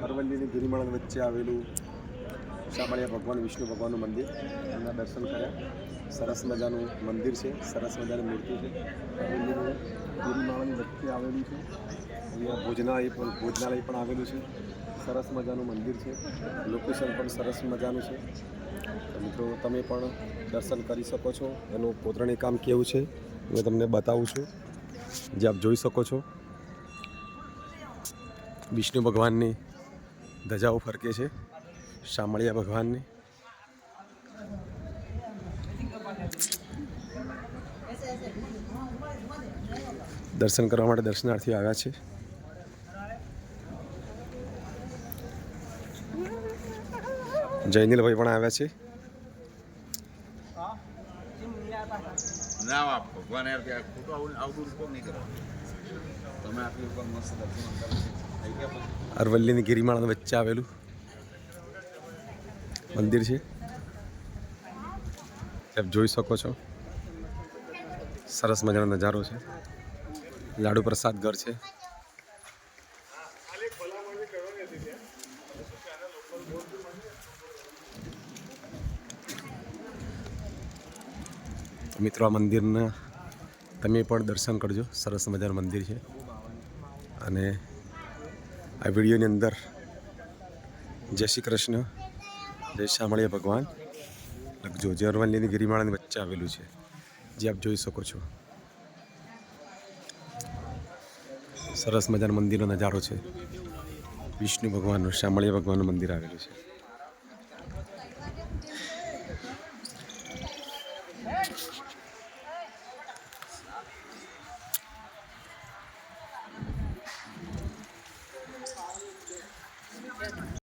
અરવલ્લીની ગિરિમાળા વચ્ચે આવેલું શામળિયા ભગવાન વિષ્ણુ ભગવાનનું મંદિર, એમના દર્શન કર્યા. સરસ મજાનું મંદિર છે, સરસ મજાની મૂર્તિ છે. અરવલ્લીનું ગિરિમાળાની વચ્ચે આવેલું છે. અહીંયા ભોજનાલય પણ આવેલું છે. સરસ મજાનું મંદિર છે. લોકેશન પણ સરસ મજાનું છે. તો મિત્રો તમે પણ દર્શન કરી શકો છો. એનું કોતરણી કામ કેવું છે હું તમને બતાવું છું. જે આપ જોઈ શકો છો, વિષ્ણુ ભગવાનની ધજાઓ ફરકે છે. શામળિયા ભગવાનની દર્શન કરવા માટે દર્શનાર્થીઓ આવ્યા છે. જયનીલભાઈ પણ આવ્યા છે. અરવલ્લીની ગિરિમાળા વચ્ચે આવેલું મંદિર છે. આપ જોઈ શકો છો, સરસ મજાનો નજારો છે. લાડુ પ્રસાદ ઘર છે. મિત્રો આ મંદિરના તમે પણ દર્શન કરજો. સરસ મજાનું મંદિર છે. અને આ વિડીયોની અંદર જય શ્રી કૃષ્ણ, જય શામળિયા ભગવાન લખજો. જે અરવલ્લીની ગિરિમાળાની વચ્ચે આવેલું છે, જે આપ જોઈ શકો છો. સરસ મજાનો મંદિરનો નજારો છે. વિષ્ણુ ભગવાનનું, શામળિયા ભગવાનનું મંદિર આવેલું છે.